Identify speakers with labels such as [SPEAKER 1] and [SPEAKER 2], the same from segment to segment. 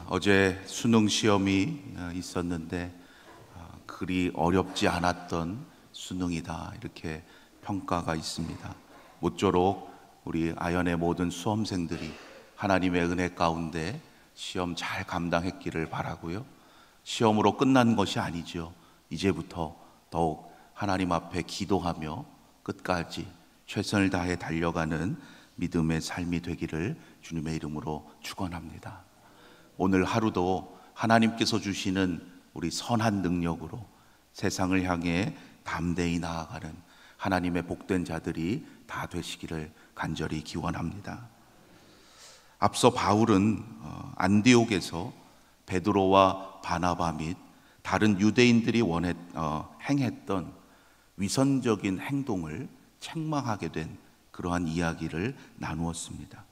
[SPEAKER 1] 어제 수능 시험이 있었는데 그리 어렵지 않았던 수능이다, 이렇게 평가가 있습니다. 모쪼록 우리 아연의 모든 수험생들이 하나님의 은혜 가운데 시험 잘 감당했기를 바라고요. 시험으로 끝난 것이 아니죠. 이제부터 더욱 하나님 앞에 기도하며 끝까지 최선을 다해 달려가는 믿음의 삶이 되기를 주님의 이름으로 축원합니다. 오늘 하루도 하나님께서 주시는 우리 선한 능력으로 세상을 향해 담대히 나아가는 하나님의 복된 자들이 다 되시기를 간절히 기원합니다. 앞서 바울은 안디옥에서 베드로와 바나바 및 다른 유대인들이 행했던 위선적인 행동을 책망하게 된 그러한 이야기를 나누었습니다.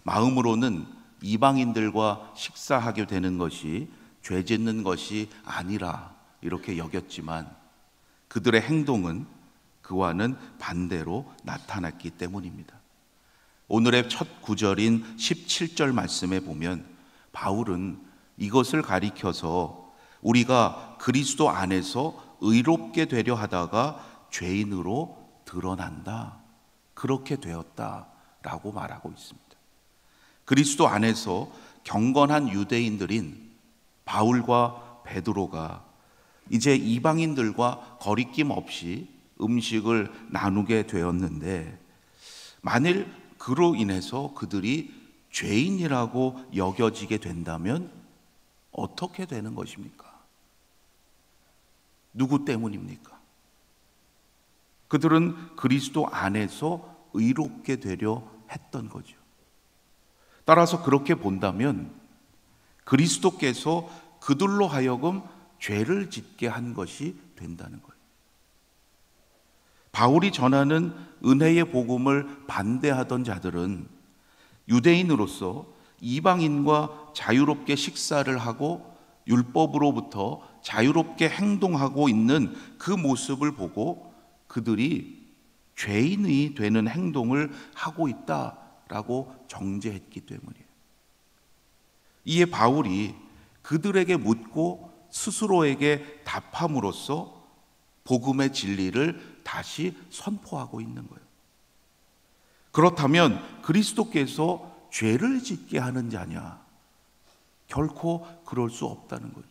[SPEAKER 1] 마음으로는 이방인들과 식사하게 되는 것이 죄 짓는 것이 아니라 이렇게 여겼지만 그들의 행동은 그와는 반대로 나타났기 때문입니다. 오늘의 첫 구절인 17절 말씀에 보면 바울은 이것을 가리켜서 우리가 그리스도 안에서 의롭게 되려 하다가 죄인으로 드러난다, 그렇게 되었다라고 말하고 있습니다. 그리스도 안에서 경건한 유대인들인 바울과 베드로가 이제 이방인들과 거리낌 없이 음식을 나누게 되었는데, 만일 그로 인해서 그들이 죄인이라고 여겨지게 된다면 어떻게 되는 것입니까? 누구 때문입니까? 그들은 그리스도 안에서 의롭게 되려 했던 거죠. 따라서 그렇게 본다면 그리스도께서 그들로 하여금 죄를 짓게 한 것이 된다는 거예요. 바울이 전하는 은혜의 복음을 반대하던 자들은 유대인으로서 이방인과 자유롭게 식사를 하고 율법으로부터 자유롭게 행동하고 있는 그 모습을 보고 그들이 죄인이 되는 행동을 하고 있다라고 정죄했기 때문이에요. 이에 바울이 그들에게 묻고 스스로에게 답함으로써 복음의 진리를 다시 선포하고 있는 거예요. 그렇다면 그리스도께서 죄를 짓게 하는 자냐? 결코 그럴 수 없다는 거죠.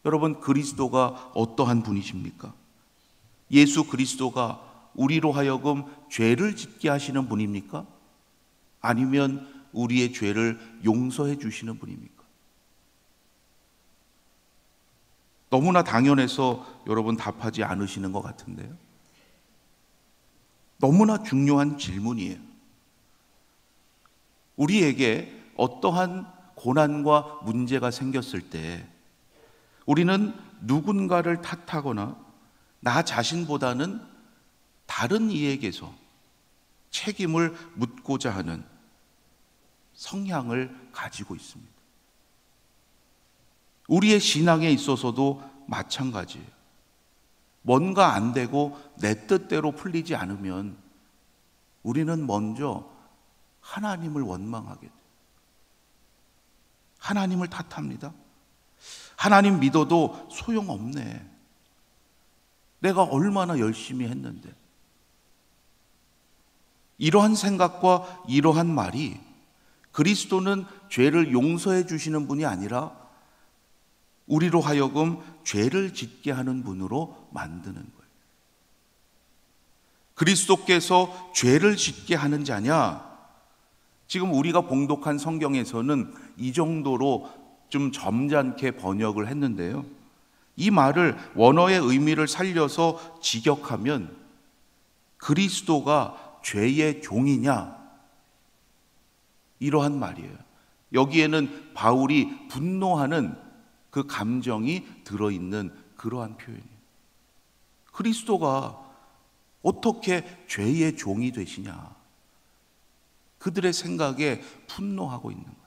[SPEAKER 1] 여러분, 그리스도가 어떠한 분이십니까? 예수 그리스도가 우리로 하여금 죄를 짓게 하시는 분입니까? 아니면 우리의 죄를 용서해 주시는 분입니까? 너무나 당연해서 여러분 답하지 않으시는 것 같은데요. 너무나 중요한 질문이에요. 우리에게 어떠한 고난과 문제가 생겼을 때 우리는 누군가를 탓하거나 나 자신보다는 다른 이에게서 책임을 묻고자 하는 성향을 가지고 있습니다. 우리의 신앙에 있어서도 마찬가지예요. 뭔가 안 되고 내 뜻대로 풀리지 않으면 우리는 먼저 하나님을 원망하게 돼요. 하나님을 탓합니다. 하나님 믿어도 소용없네. 내가 얼마나 열심히 했는데. 이러한 생각과 이러한 말이 그리스도는 죄를 용서해 주시는 분이 아니라 우리로 하여금 죄를 짓게 하는 분으로 만드는 거예요. 그리스도께서 죄를 짓게 하는 자냐? 지금 우리가 봉독한 성경에서는 이 정도로 좀 점잖게 번역을 했는데요. 이 말을 원어의 의미를 살려서 직역하면 그리스도가 죄의 종이냐? 이러한 말이에요. 여기에는 바울이 분노하는 그 감정이 들어있는 그러한 표현이에요. 그리스도가 어떻게 죄의 종이 되시냐? 그들의 생각에 분노하고 있는 거예요.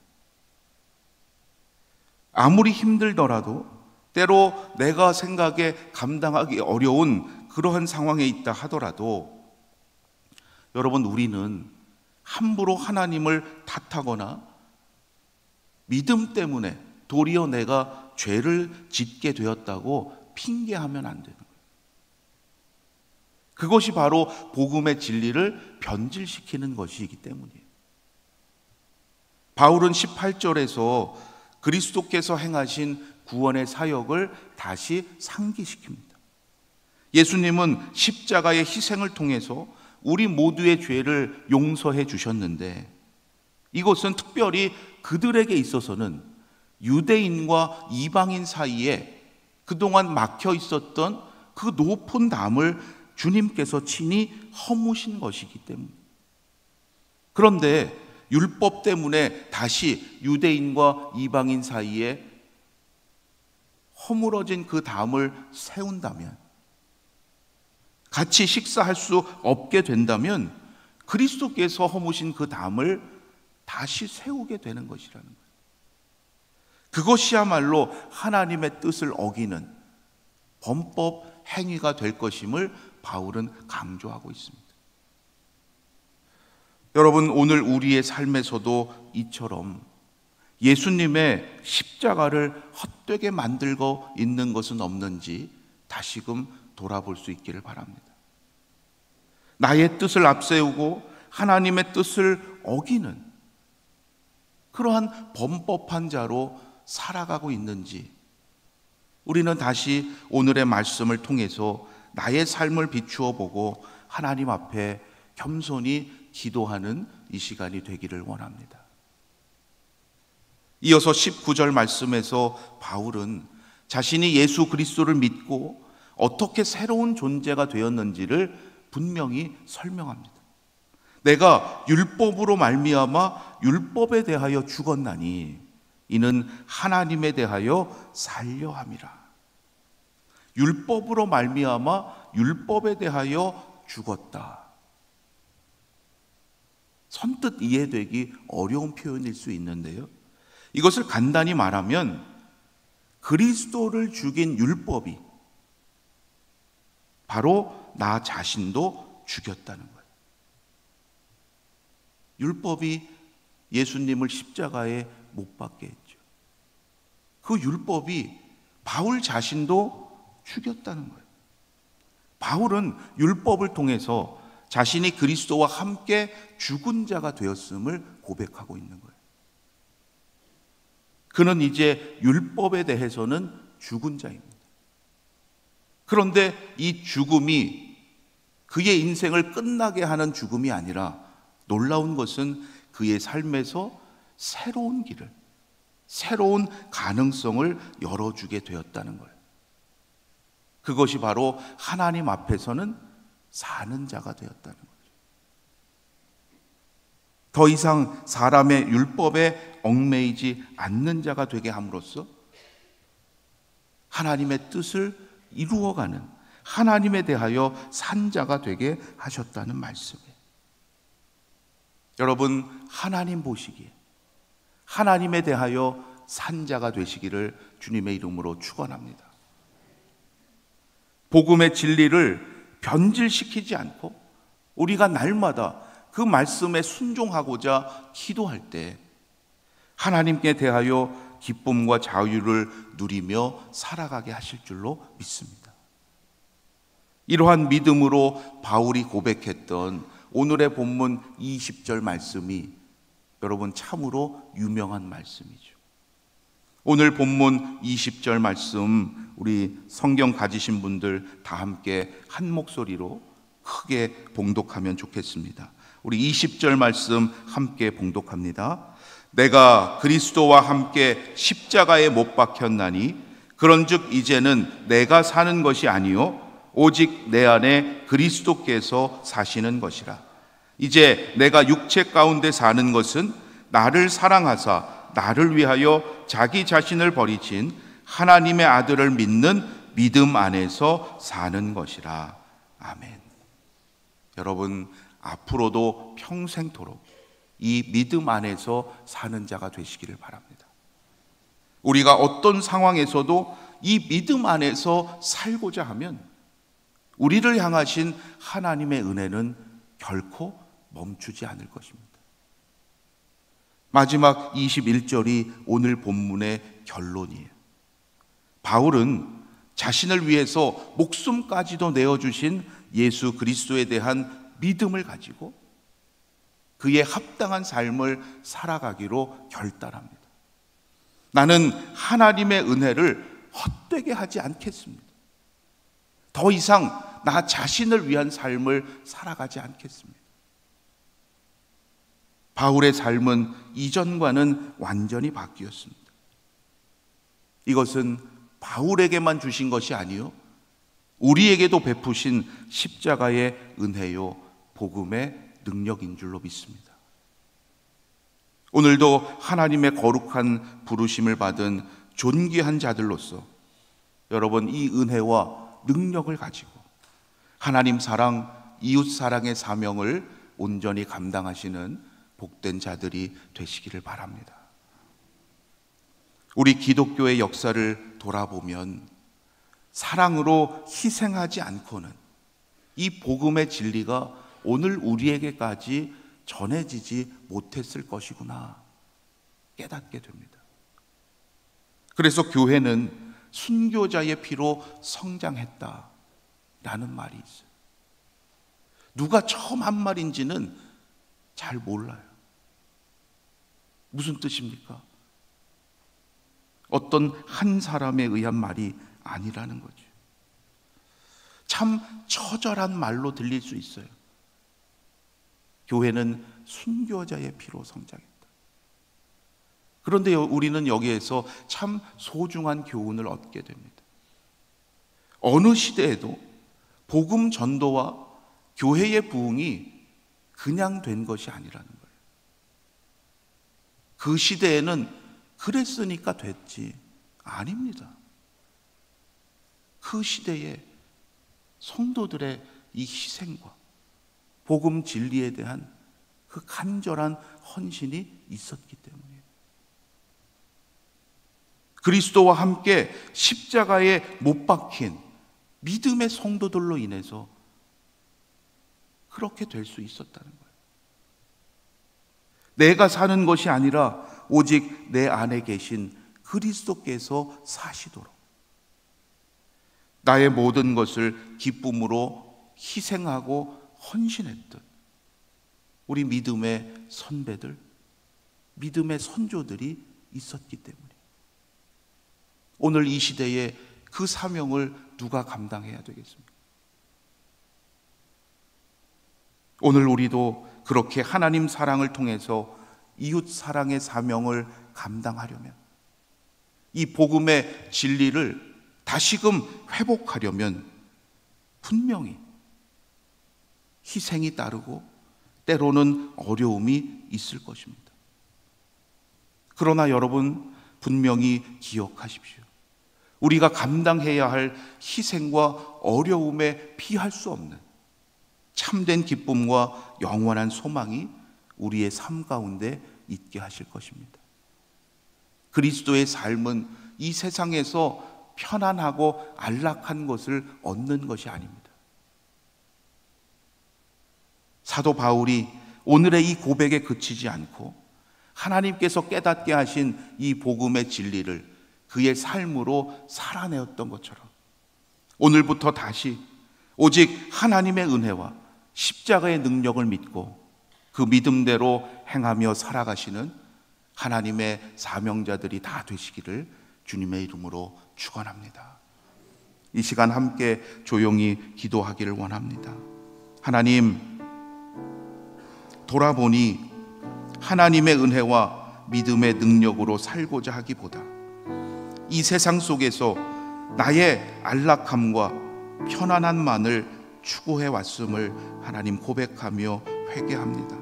[SPEAKER 1] 아무리 힘들더라도 때로 내가 생각에 감당하기 어려운 그러한 상황에 있다 하더라도 여러분, 우리는 함부로 하나님을 탓하거나 믿음 때문에 도리어 내가 죄를 짓게 되었다고 핑계하면 안 되는 거예요. 그것이 바로 복음의 진리를 변질시키는 것이기 때문이에요. 바울은 18절에서 그리스도께서 행하신 구원의 사역을 다시 상기시킵니다. 예수님은 십자가의 희생을 통해서 우리 모두의 죄를 용서해 주셨는데, 이것은 특별히 그들에게 있어서는 유대인과 이방인 사이에 그동안 막혀 있었던 그 높은 담을 주님께서 친히 허무신 것이기 때문에, 그런데 율법 때문에 다시 유대인과 이방인 사이에 허물어진 그 담을 세운다면, 같이 식사할 수 없게 된다면 그리스도께서 허무신 그 담을 다시 세우게 되는 것이라는 거예요. 그것이야말로 하나님의 뜻을 어기는 범법 행위가 될 것임을 바울은 강조하고 있습니다. 여러분, 오늘 우리의 삶에서도 이처럼 예수님의 십자가를 헛되게 만들고 있는 것은 없는지 다시금 돌아볼 수 있기를 바랍니다. 나의 뜻을 앞세우고 하나님의 뜻을 어기는 그러한 범법한 자로 살아가고 있는지, 우리는 다시 오늘의 말씀을 통해서 나의 삶을 비추어 보고 하나님 앞에 겸손히 기도하는 이 시간이 되기를 원합니다. 이어서 19절 말씀에서 바울은 자신이 예수 그리스도를 믿고 어떻게 새로운 존재가 되었는지를 분명히 설명합니다. 내가 율법으로 말미암아 율법에 대하여 죽었나니 이는 하나님에 대하여 살려 함이라. 율법으로 말미암아 율법에 대하여 죽었다. 선뜻 이해되기 어려운 표현일 수 있는데요, 이것을 간단히 말하면 그리스도를 죽인 율법이 바로 나 자신도 죽였다는 거예요. 율법이 예수님을 십자가에 못 박게 했죠. 그 율법이 바울 자신도 죽였다는 거예요. 바울은 율법을 통해서 자신이 그리스도와 함께 죽은 자가 되었음을 고백하고 있는 거예요. 그는 이제 율법에 대해서는 죽은 자입니다. 그런데 이 죽음이 그의 인생을 끝나게 하는 죽음이 아니라, 놀라운 것은 그의 삶에서 새로운 길을, 새로운 가능성을 열어주게 되었다는 거예요. 그것이 바로 하나님 앞에서는 사는 자가 되었다는 거죠. 더 이상 사람의 율법에 얽매이지 않는 자가 되게 함으로써 하나님의 뜻을 이루어가는, 하나님에 대하여 산 자가 되게 하셨다는 말씀이에요. 여러분, 하나님 보시기에 하나님에 대하여 산 자가 되시기를 주님의 이름으로 축원합니다. 복음의 진리를 변질시키지 않고 우리가 날마다 그 말씀에 순종하고자 기도할 때 하나님께 대하여 기쁨과 자유를 누리며 살아가게 하실 줄로 믿습니다. 이러한 믿음으로 바울이 고백했던 오늘의 본문 20절 말씀이 여러분 참으로 유명한 말씀이죠. 오늘 본문 20절 말씀, 우리 성경 가지신 분들 다 함께 한 목소리로 크게 봉독하면 좋겠습니다. 우리 20절 말씀 함께 봉독합니다. 내가 그리스도와 함께 십자가에 못 박혔나니 그런즉 이제는 내가 사는 것이 아니요 오직 내 안에 그리스도께서 사시는 것이라. 이제 내가 육체 가운데 사는 것은 나를 사랑하사 나를 위하여 자기 자신을 버리신 하나님의 아들을 믿는 믿음 안에서 사는 것이라. 아멘. 여러분, 앞으로도 평생토록 이 믿음 안에서 사는 자가 되시기를 바랍니다. 우리가 어떤 상황에서도 이 믿음 안에서 살고자 하면 우리를 향하신 하나님의 은혜는 결코 멈추지 않을 것입니다. 마지막 21절이 오늘 본문의 결론이에요. 바울은 자신을 위해서 목숨까지도 내어주신 예수 그리스도에 대한 믿음을 가지고 그에 합당한 삶을 살아가기로 결단합니다. 나는 하나님의 은혜를 헛되게 하지 않겠습니다. 더 이상 나 자신을 위한 삶을 살아가지 않겠습니다. 바울의 삶은 이전과는 완전히 바뀌었습니다. 이것은 바울에게만 주신 것이 아니요, 우리에게도 베푸신 십자가의 은혜요, 복음의 능력인 줄로 믿습니다. 오늘도 하나님의 거룩한 부르심을 받은 존귀한 자들로서 여러분, 이 은혜와 능력을 가지고 하나님 사랑, 이웃 사랑의 사명을 온전히 감당하시는 복된 자들이 되시기를 바랍니다. 우리 기독교의 역사를 돌아보면 사랑으로 희생하지 않고는 이 복음의 진리가 오늘 우리에게까지 전해지지 못했을 것이구나 깨닫게 됩니다. 그래서 교회는 순교자의 피로 성장했다라는 말이 있어요. 누가 처음 한 말인지는 잘 몰라요. 무슨 뜻입니까? 어떤 한 사람에 의한 말이 아니라는 거죠. 참 처절한 말로 들릴 수 있어요. 교회는 순교자의 피로 성장했다. 그런데 우리는 여기에서 참 소중한 교훈을 얻게 됩니다. 어느 시대에도 복음 전도와 교회의 부흥이 그냥 된 것이 아니라는 거예요. 그 시대에는 그랬으니까 됐지, 아닙니다. 그 시대에 성도들의 이 희생과 복음 진리에 대한 그 간절한 헌신이 있었기 때문이에요. 그리스도와 함께 십자가에 못 박힌 믿음의 성도들로 인해서 그렇게 될 수 있었다는 거예요. 내가 사는 것이 아니라 오직 내 안에 계신 그리스도께서 사시도록 나의 모든 것을 기쁨으로 희생하고 헌신했던 우리 믿음의 선배들, 믿음의 선조들이 있었기 때문에 오늘 이 시대에 그 사명을 누가 감당해야 되겠습니까? 오늘 우리도 그렇게 하나님 사랑을 통해서 이웃 사랑의 사명을 감당하려면, 이 복음의 진리를 다시금 회복하려면 분명히 희생이 따르고 때로는 어려움이 있을 것입니다. 그러나 여러분, 분명히 기억하십시오. 우리가 감당해야 할 희생과 어려움에 피할 수 없는 참된 기쁨과 영원한 소망이 우리의 삶 가운데 있게 하실 것입니다. 그리스도의 삶은 이 세상에서 편안하고 안락한 것을 얻는 것이 아닙니다. 사도 바울이 오늘의 이 고백에 그치지 않고 하나님께서 깨닫게 하신 이 복음의 진리를 그의 삶으로 살아내었던 것처럼 오늘부터 다시 오직 하나님의 은혜와 십자가의 능력을 믿고 그 믿음대로 행하며 살아가시는 하나님의 사명자들이 다 되시기를 주님의 이름으로 축원합니다. 이 시간 함께 조용히 기도하기를 원합니다. 하나님, 돌아보니 하나님의 은혜와 믿음의 능력으로 살고자 하기보다 이 세상 속에서 나의 안락함과 편안함만을 추구해 왔음을 하나님 고백하며 회개합니다.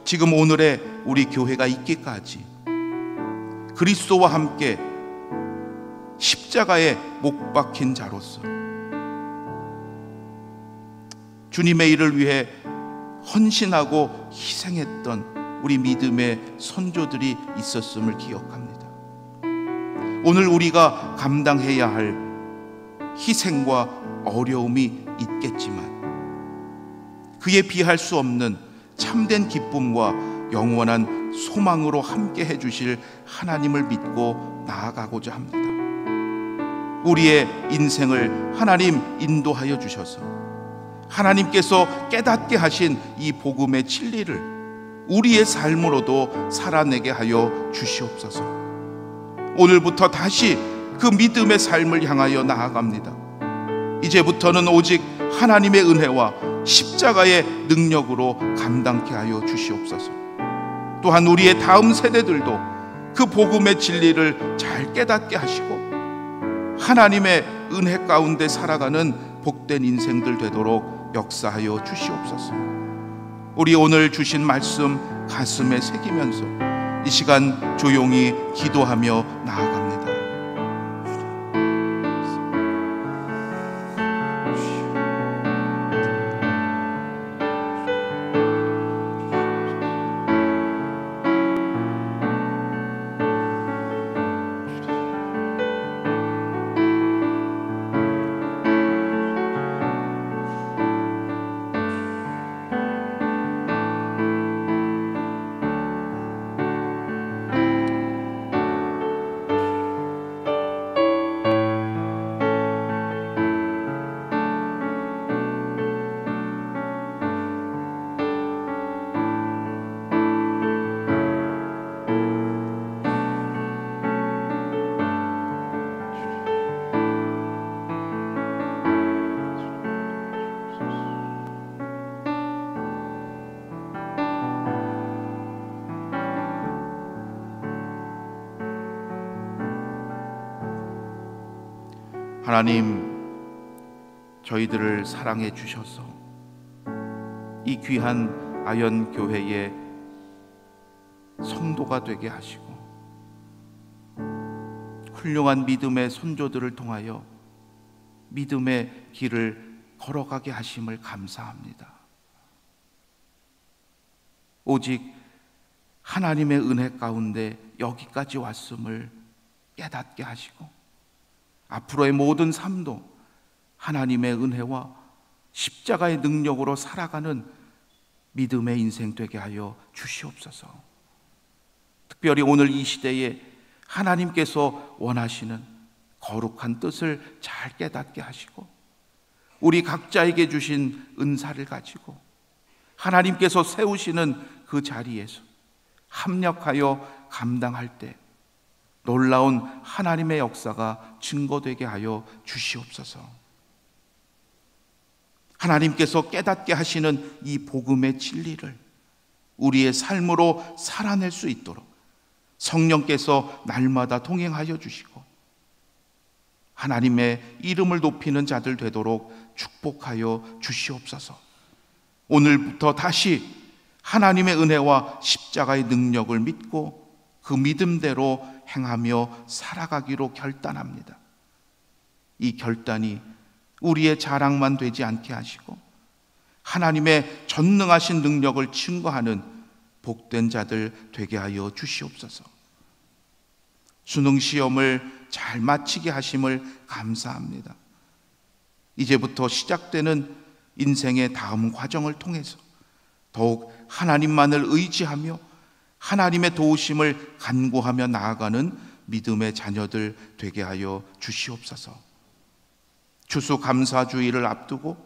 [SPEAKER 1] 지금 오늘의 우리 교회가 있기까지 그리스도와 함께 십자가에 못 박힌 자로서 주님의 일을 위해 헌신하고 희생했던 우리 믿음의 선조들이 있었음을 기억합니다. 오늘 우리가 감당해야 할 희생과 어려움이 있겠지만 그에 비할 수 없는 참된 기쁨과 영원한 소망으로 함께 해주실 하나님을 믿고 나아가고자 합니다. 우리의 인생을 하나님 인도하여 주셔서 하나님께서 깨닫게 하신 이 복음의 진리를 우리의 삶으로도 살아내게 하여 주시옵소서. 오늘부터 다시 그 믿음의 삶을 향하여 나아갑니다. 이제부터는 오직 하나님의 은혜와 십자가의 능력으로 감당케 하여 주시옵소서. 또한 우리의 다음 세대들도 그 복음의 진리를 잘 깨닫게 하시고 하나님의 은혜 가운데 살아가는 복된 인생들 되도록 역사하여 주시옵소서. 우리 오늘 주신 말씀 가슴에 새기면서 이 시간 조용히 기도하며 나아갑니다. 하나님, 저희들을 사랑해 주셔서 이 귀한 아연 교회의 성도가 되게 하시고 훌륭한 믿음의 선조들을 통하여 믿음의 길을 걸어가게 하심을 감사합니다. 오직 하나님의 은혜 가운데 여기까지 왔음을 깨닫게 하시고 앞으로의 모든 삶도 하나님의 은혜와 십자가의 능력으로 살아가는 믿음의 인생 되게 하여 주시옵소서. 특별히 오늘 이 시대에 하나님께서 원하시는 거룩한 뜻을 잘 깨닫게 하시고 우리 각자에게 주신 은사를 가지고 하나님께서 세우시는 그 자리에서 합력하여 감당할 때 놀라운 하나님의 역사가 증거되게 하여 주시옵소서. 하나님께서 깨닫게 하시는 이 복음의 진리를 우리의 삶으로 살아낼 수 있도록 성령께서 날마다 동행하여 주시고 하나님의 이름을 높이는 자들 되도록 축복하여 주시옵소서. 오늘부터 다시 하나님의 은혜와 십자가의 능력을 믿고 그 믿음대로 행하며 살아가기로 결단합니다. 이 결단이 우리의 자랑만 되지 않게 하시고 하나님의 전능하신 능력을 증거하는 복된 자들 되게 하여 주시옵소서. 수능 시험을 잘 마치게 하심을 감사합니다. 이제부터 시작되는 인생의 다음 과정을 통해서 더욱 하나님만을 의지하며 하나님의 도우심을 간구하며 나아가는 믿음의 자녀들 되게 하여 주시옵소서. 추수감사주의를 앞두고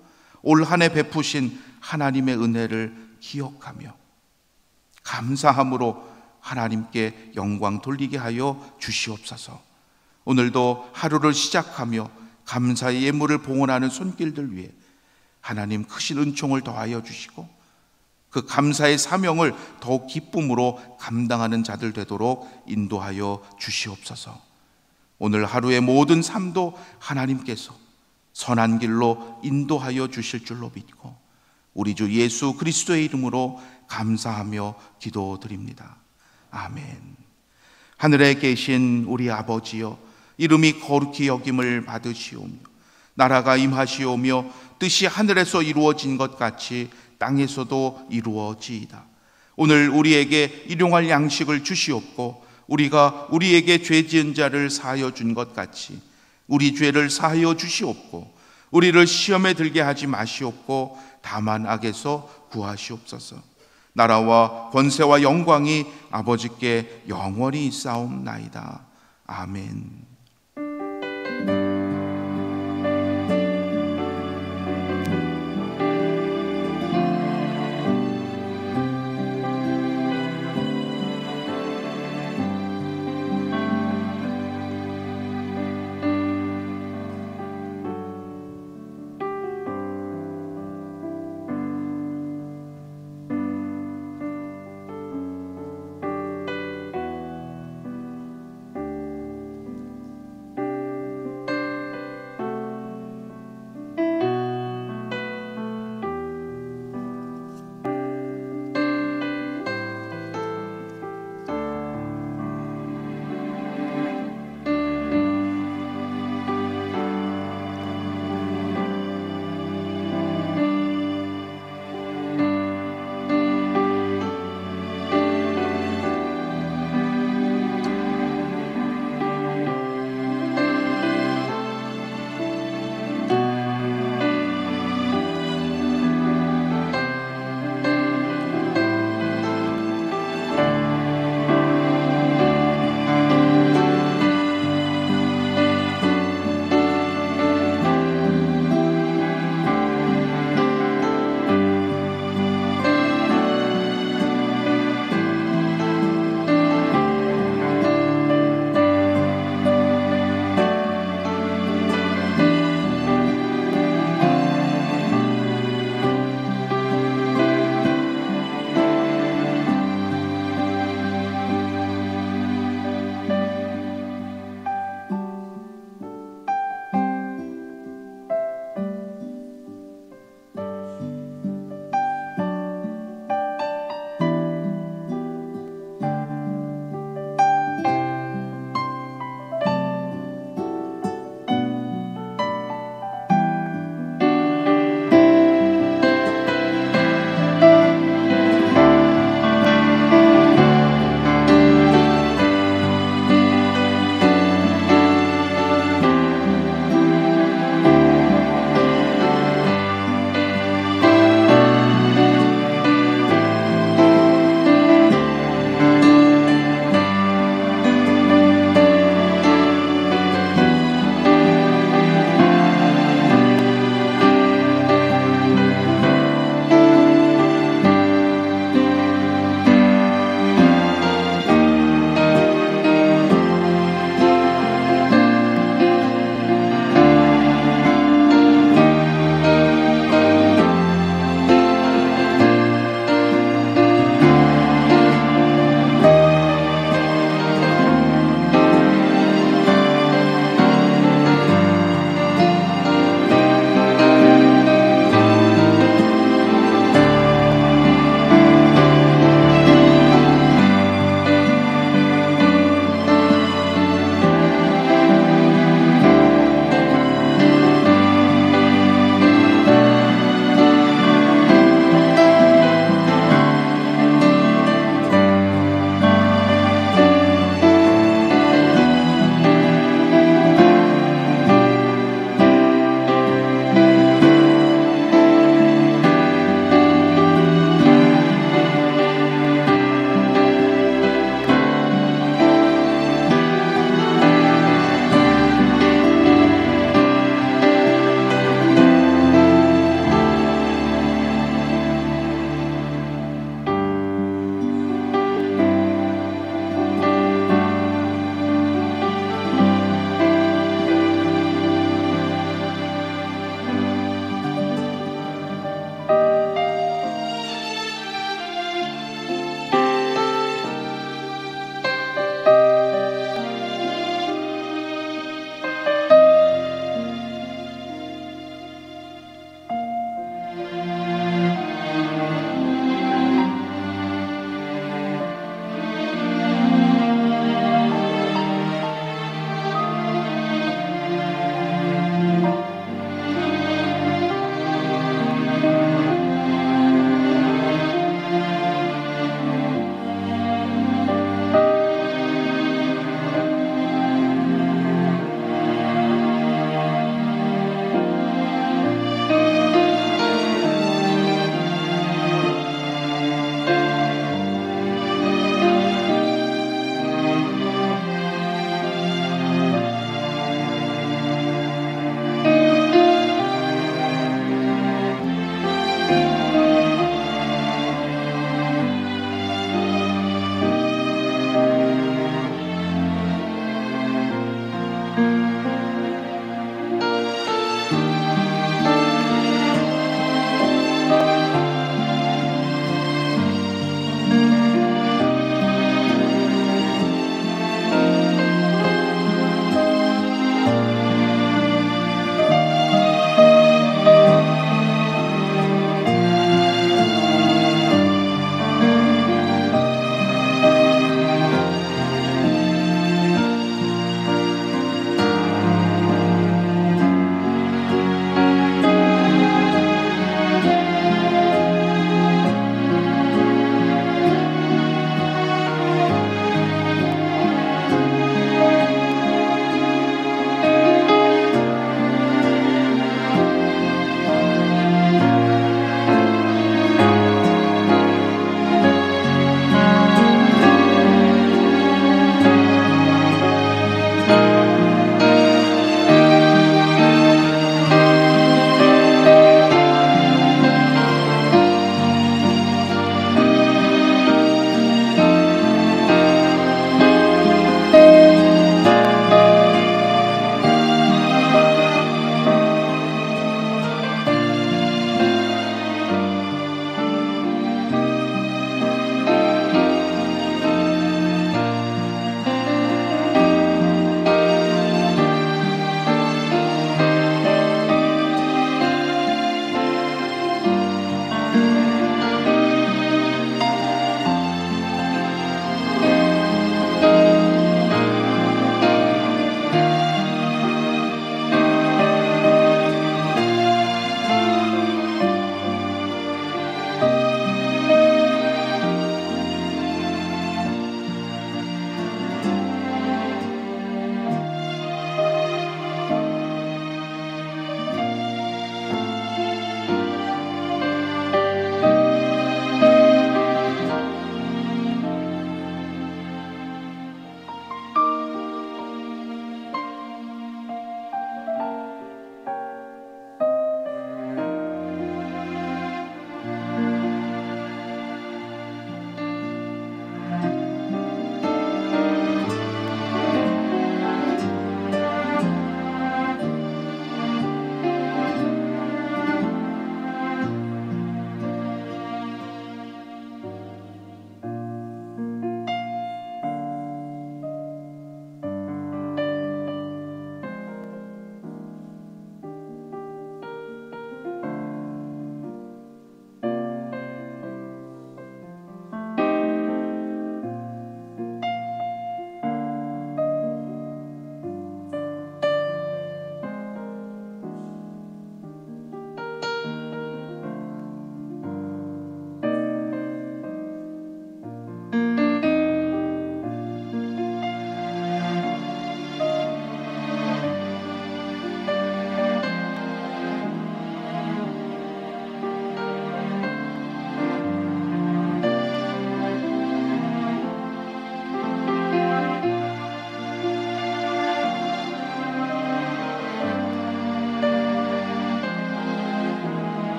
[SPEAKER 1] 올 한 해 베푸신 하나님의 은혜를 기억하며 감사함으로 하나님께 영광 돌리게 하여 주시옵소서. 오늘도 하루를 시작하며 감사의 예물을 봉헌하는 손길들 위해 하나님 크신 은총을 더하여 주시고 그 감사의 사명을 더욱 기쁨으로 감당하는 자들 되도록 인도하여 주시옵소서. 오늘 하루의 모든 삶도 하나님께서 선한 길로 인도하여 주실 줄로 믿고 우리 주 예수 그리스도의 이름으로 감사하며 기도드립니다. 아멘. 하늘에 계신 우리 아버지여, 이름이 거룩히 여김을 받으시오며 나라가 임하시오며 뜻이 하늘에서 이루어진 것 같이 땅에서도 이루어지이다. 오늘 우리에게 일용할 양식을 주시옵고 우리가 우리에게 죄 지은 자를 사하여 준 것 같이 우리 죄를 사하여 주시옵고 우리를 시험에 들게 하지 마시옵고 다만 악에서 구하시옵소서. 나라와 권세와 영광이 아버지께 영원히 있사옵나이다. 아멘.